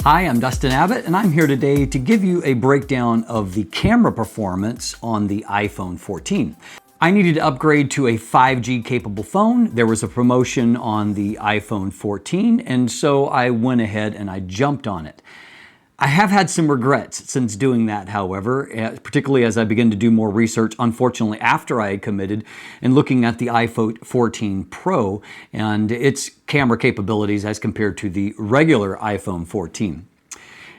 Hi, I'm Dustin Abbott, and I'm here today to give you a breakdown of the camera performance on the iPhone 14. I needed to upgrade to a 5G capable phone. There was a promotion on the iPhone 14, and so I went ahead and I jumped on it. I have had some regrets since doing that, however, particularly as I began to do more research, unfortunately, after I had committed and looking at the iPhone 14 Pro and its camera capabilities as compared to the regular iPhone 14.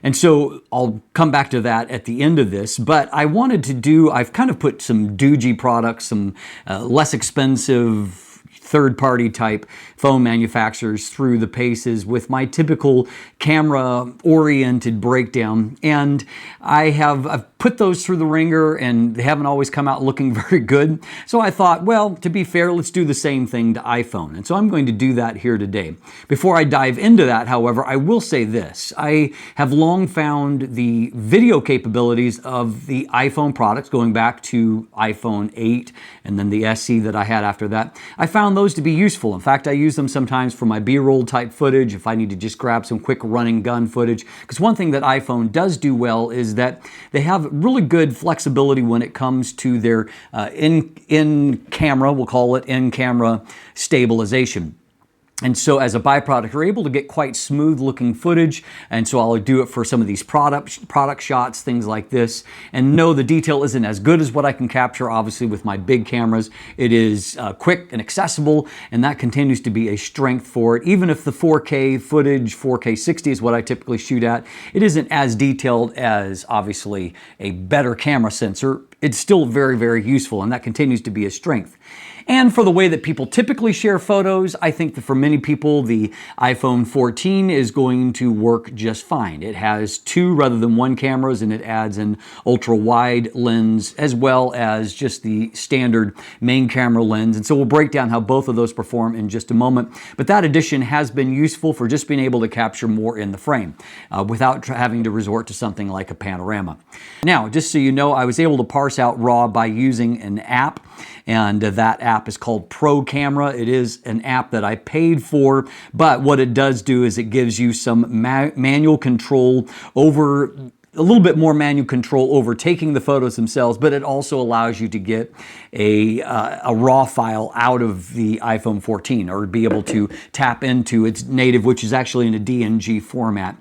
And so I'll come back to that at the end of this, but I wanted to I've kind of put some Doogie products, some less expensive third-party type phone manufacturers through the paces with my typical camera-oriented breakdown. And I've put those through the ringer and they haven't always come out looking very good. So I thought, well, to be fair, let's do the same thing to iPhone. And so I'm going to do that here today. Before I dive into that, however, I will say this. I have long found the video capabilities of the iPhone products, going back to iPhone 8 and then the SE that I had after that, I found those to be useful. In fact, I use them sometimes for my B-roll type footage if I need to just grab some quick running gun footage. Because one thing that iPhone does do well is that they have really good flexibility when it comes to their in-camera, we'll call it in-camera stabilization. And so as a byproduct, we're able to get quite smooth looking footage. And so I'll do it for some of these product shots, things like this. And no, the detail isn't as good as what I can capture, obviously, with my big cameras. It is quick and accessible, and that continues to be a strength for it. Even if the 4K footage, 4K 60 is what I typically shoot at, it isn't as detailed as, obviously, a better camera sensor. It's still very, very useful, and that continues to be a strength. And for the way that people typically share photos, I think that for many people, the iPhone 14 is going to work just fine. It has two rather than one cameras, and it adds an ultra-wide lens as well as just the standard main camera lens. And so we'll break down how both of those perform in just a moment. But that addition has been useful for just being able to capture more in the frame without having to resort to something like a panorama. Now, just so you know, I was able to parse out RAW by using an app, and that app is called Pro Camera. It is an app that I paid for, but what it does do is it gives you some manual control over, a little bit more manual control over taking the photos themselves, but it also allows you to get a RAW file out of the iPhone 14 or be able to tap into its native, which is actually in a DNG format,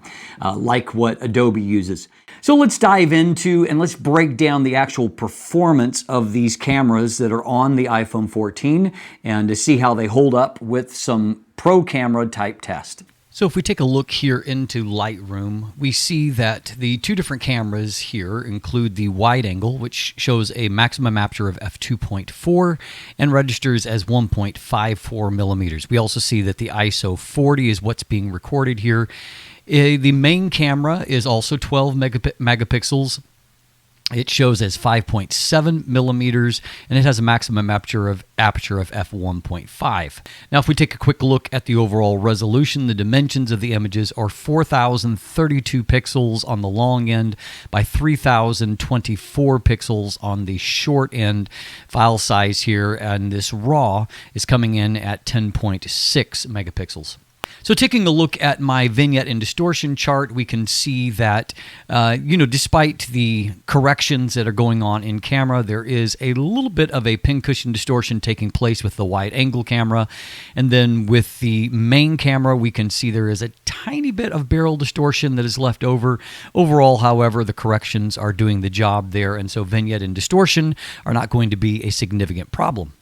like what Adobe uses. So let's dive into and let's break down the actual performance of these cameras that are on the iPhone 14 and to see how they hold up with some pro camera type test. So if we take a look here into Lightroom, we see that the two different cameras here include the wide angle, which shows a maximum aperture of f2.4 and registers as 1.54 millimeters. We also see that the ISO 40 is what's being recorded here. The main camera is also 12 megapixels. It shows as 5.7 millimeters, and it has a maximum aperture of f1.5. Now, if we take a quick look at the overall resolution, the dimensions of the images are 4,032 pixels on the long end by 3,024 pixels on the short end file size here, and this RAW is coming in at 10.6 megapixels. So taking a look at my vignette and distortion chart, we can see that, despite the corrections that are going on in camera, there is a little bit of a pincushion distortion taking place with the wide angle camera. And then with the main camera, we can see there is a tiny bit of barrel distortion that is left over. Overall, however, the corrections are doing the job there. And so vignette and distortion are not going to be a significant problem.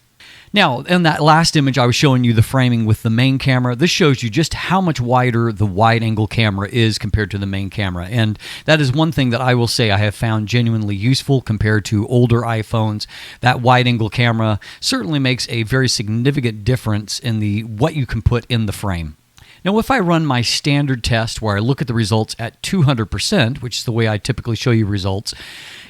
Now, in that last image, I was showing you the framing with the main camera. This shows you just how much wider the wide-angle camera is compared to the main camera. And that is one thing that I will say I have found genuinely useful compared to older iPhones. That wide-angle camera certainly makes a very significant difference in what you can put in the frame. Now, if I run my standard test where I look at the results at 200%, which is the way I typically show you results,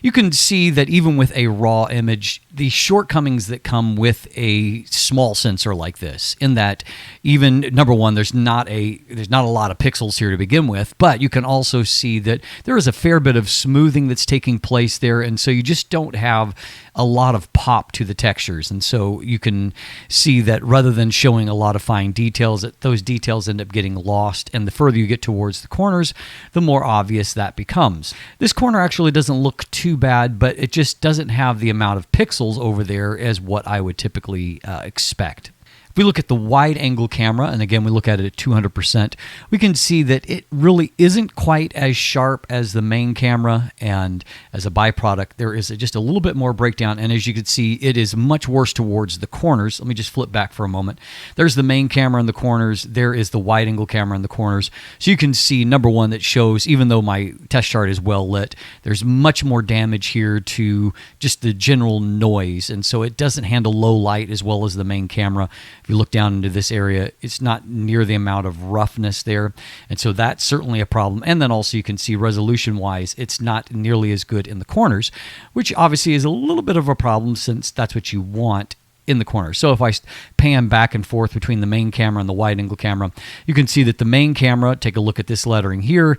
you can see that even with a raw image, the shortcomings that come with a small sensor like this, in that even, number one, there's not a lot of pixels here to begin with, but you can also see that there is a fair bit of smoothing that's taking place there, and so you just don't have a lot of pop to the textures. And so you can see that rather than showing a lot of fine details, that those details end up getting lost, and the further you get towards the corners, the more obvious that becomes. This corner actually doesn't look too bad, but it just doesn't have the amount of pixels over there as what I would typically expect. If we look at the wide angle camera, and again we look at it at 200%, we can see that it really isn't quite as sharp as the main camera, and as a byproduct there is just a little bit more breakdown, and as you can see it is much worse towards the corners. Let me just flip back for a moment. There's the main camera in the corners, there is the wide angle camera in the corners, so you can see, number one, that shows, even though my test chart is well lit, there's much more damage here to just the general noise, and so it doesn't handle low light as well as the main camera. If you look down into this area, it's not near the amount of roughness there, and so that's certainly a problem. And then also you can see resolution-wise, it's not nearly as good in the corners, which obviously is a little bit of a problem since that's what you want in the corner. So if I pan back and forth between the main camera and the wide angle camera, you can see that the main camera, take a look at this lettering here,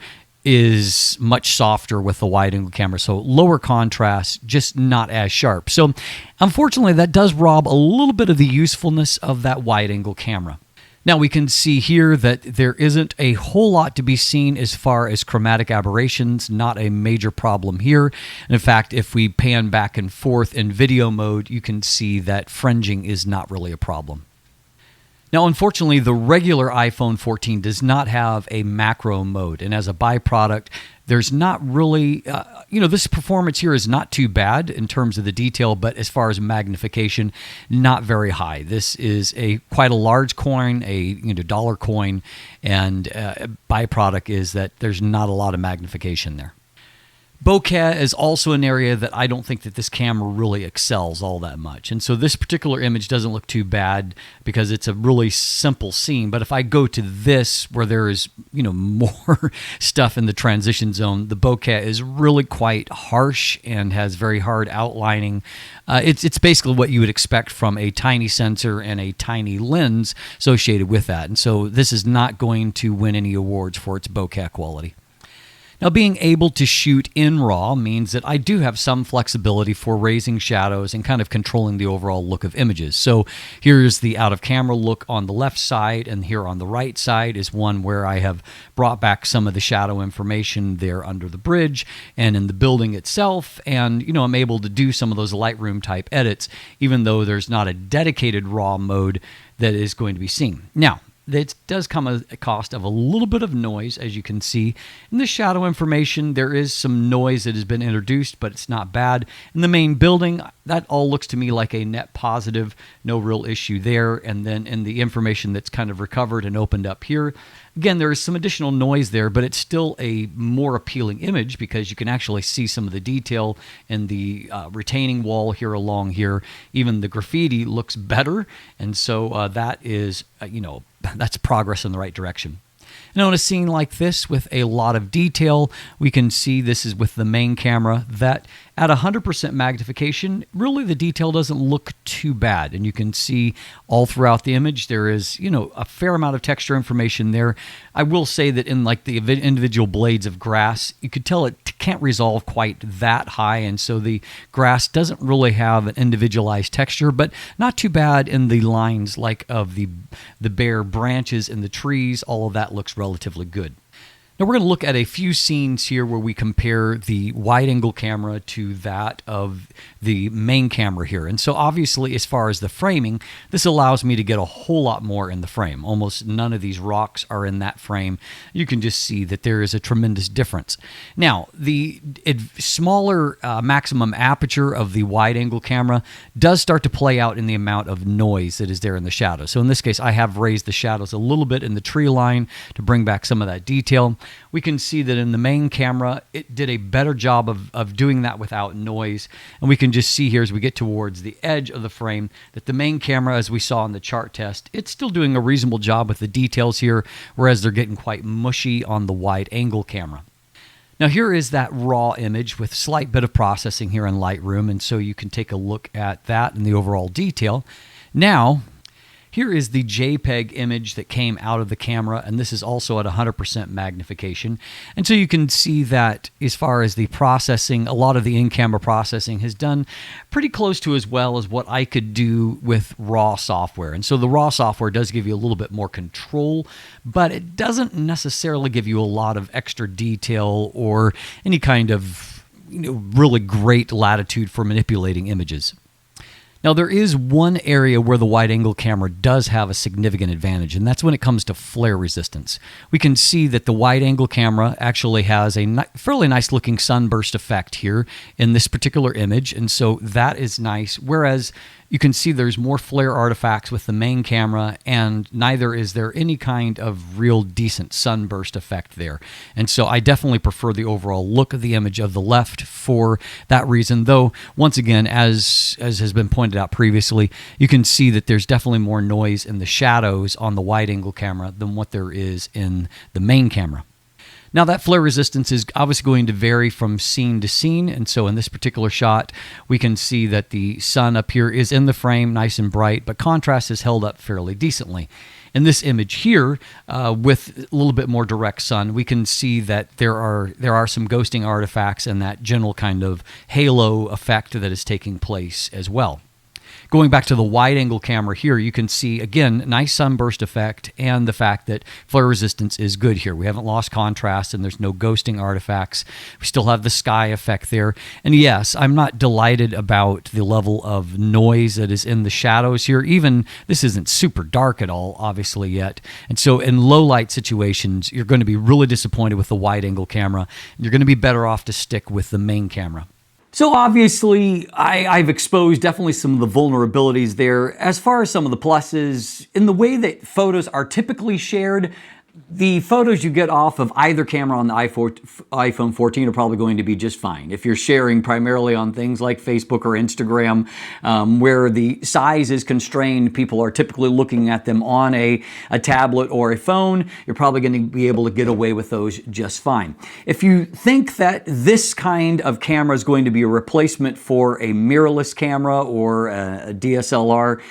is much softer with the wide angle camera, so lower contrast, just not as sharp. So unfortunately that does rob a little bit of the usefulness of that wide angle camera. Now we can see here that there isn't a whole lot to be seen as far as chromatic aberrations, not a major problem here. And in fact, if we pan back and forth in video mode, you can see that fringing is not really a problem. Now, unfortunately, the regular iPhone 14 does not have a macro mode, and as a byproduct, there's not really, this performance here is not too bad in terms of the detail, but as far as magnification, not very high. This is quite a large coin, a dollar coin, and byproduct is that there's not a lot of magnification there. Bokeh is also an area that I don't think that this camera really excels all that much. And so this particular image doesn't look too bad because it's a really simple scene. But if I go to this where there is, more stuff in the transition zone, the bokeh is really quite harsh and has very hard outlining. It's basically what you would expect from a tiny sensor and a tiny lens associated with that. And so this is not going to win any awards for its bokeh quality. Now, being able to shoot in RAW means that I do have some flexibility for raising shadows and kind of controlling the overall look of images. So here's the out-of-camera look on the left side, and here on the right side is one where I have brought back some of the shadow information there under the bridge and in the building itself, and I'm able to do some of those Lightroom type edits, even though there's not a dedicated RAW mode that is going to be seen. Now, it does come at a cost of a little bit of noise, as you can see. In the shadow information, there is some noise that has been introduced, but it's not bad. In the main building, that all looks to me like a net positive, no real issue there. And then in the information that's kind of recovered and opened up here, again, there is some additional noise there, but it's still a more appealing image because you can actually see some of the detail in the retaining wall here along here. Even the graffiti looks better, and so that is, that's progress in the right direction. Now, in a scene like this with a lot of detail, we can see this is with the main camera that at 100% magnification, really the detail doesn't look too bad. And you can see all throughout the image, there is, a fair amount of texture information there. I will say that in like the individual blades of grass, you could tell it can't resolve quite that high. And so the grass doesn't really have an individualized texture, but not too bad in the lines like of the bare branches and the trees. All of that looks relatively good. Now we're going to look at a few scenes here where we compare the wide angle camera to that of the main camera here. And so obviously as far as the framing, this allows me to get a whole lot more in the frame. Almost none of these rocks are in that frame. You can just see that there is a tremendous difference. Now the smaller maximum aperture of the wide angle camera does start to play out in the amount of noise that is there in the shadow. So in this case, I have raised the shadows a little bit in the tree line to bring back some of that detail. We can see that in the main camera, it did a better job of doing that without noise. And we can just see here as we get towards the edge of the frame that the main camera, as we saw in the chart test, it's still doing a reasonable job with the details here, whereas they're getting quite mushy on the wide angle camera. Now here is that raw image with slight bit of processing here in Lightroom, and so you can take a look at that in the overall detail. Now, here is the JPEG image that came out of the camera, and this is also at 100% magnification. And so you can see that as far as the processing, a lot of the in-camera processing has done pretty close to as well as what I could do with raw software. And so the raw software does give you a little bit more control, but it doesn't necessarily give you a lot of extra detail or any kind of really great latitude for manipulating images. Now, there is one area where the wide-angle camera does have a significant advantage, and that's when it comes to flare resistance. We can see that the wide-angle camera actually has a fairly nice-looking sunburst effect here in this particular image, and so that is nice, whereas you can see there's more flare artifacts with the main camera, and neither is there any kind of real decent sunburst effect there. And so I definitely prefer the overall look of the image of the left for that reason, though once again, as has been pointed out previously, you can see that there's definitely more noise in the shadows on the wide-angle camera than what there is in the main camera. Now, that flare resistance is obviously going to vary from scene to scene, and so in this particular shot, we can see that the sun up here is in the frame, nice and bright, but contrast is held up fairly decently. In this image here, with a little bit more direct sun, we can see that there are some ghosting artifacts and that general kind of halo effect that is taking place as well. Going back to the wide-angle camera here, you can see, again, nice sunburst effect and the fact that flare resistance is good here. We haven't lost contrast and there's no ghosting artifacts. We still have the sky effect there. And yes, I'm not delighted about the level of noise that is in the shadows here. Even this isn't super dark at all, obviously, yet. And so in low-light situations, you're going to be really disappointed with the wide-angle camera. You're going to be better off to stick with the main camera. So obviously, I've exposed definitely some of the vulnerabilities there. As far as some of the pluses, in the way that photos are typically shared, the photos you get off of either camera on the iPhone 14 are probably going to be just fine. If you're sharing primarily on things like Facebook or Instagram, where the size is constrained, people are typically looking at them on a tablet or a phone, you're probably going to be able to get away with those just fine. If you think that this kind of camera is going to be a replacement for a mirrorless camera or a DSLR,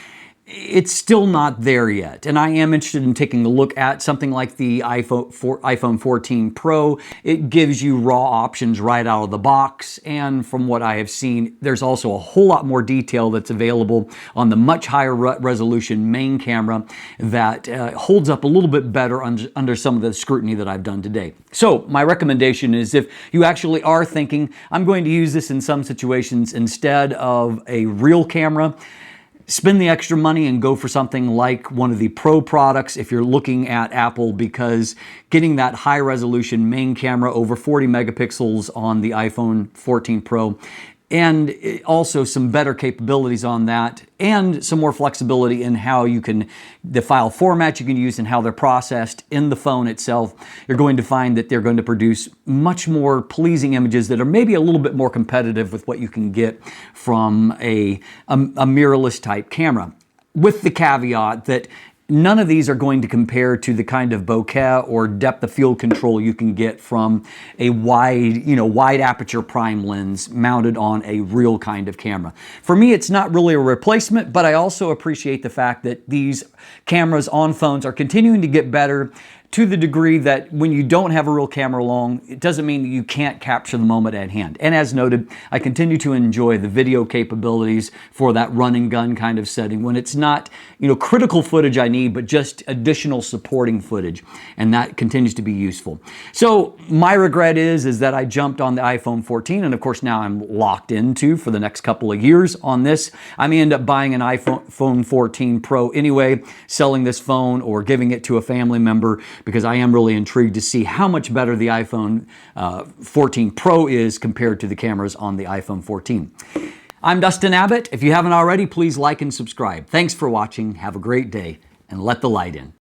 it's still not there yet, and I am interested in taking a look at something like the iPhone 14 Pro. It gives you raw options right out of the box, and from what I have seen, there's also a whole lot more detail that's available on the much higher resolution main camera that holds up a little bit better under some of the scrutiny that I've done today. So my recommendation is, if you actually are thinking, I'm going to use this in some situations instead of a real camera, spend the extra money and go for something like one of the Pro products if you're looking at Apple, because getting that high resolution main camera over 40 megapixels on the iPhone 14 Pro, and also some better capabilities on that, and some more flexibility in how you can, the file formats you can use and how they're processed in the phone itself, you're going to find that they're going to produce much more pleasing images that are maybe a little bit more competitive with what you can get from a mirrorless type camera. With the caveat that none of these are going to compare to the kind of bokeh or depth of field control you can get from a wide aperture prime lens mounted on a real kind of camera. For me, it's not really a replacement, but I also appreciate the fact that these cameras on phones are continuing to get better, to the degree that when you don't have a real camera along, it doesn't mean that you can't capture the moment at hand. And as noted, I continue to enjoy the video capabilities for that run and gun kind of setting when it's not, critical footage I need, but just additional supporting footage. And that continues to be useful. So my regret is that I jumped on the iPhone 14, and of course now I'm locked into for the next couple of years on this. I may end up buying an iPhone 14 Pro anyway, selling this phone or giving it to a family member, because I am really intrigued to see how much better the iPhone 14 Pro is compared to the cameras on the iPhone 14. I'm Dustin Abbott. If you haven't already, please like and subscribe. Thanks for watching. Have a great day, and let the light in.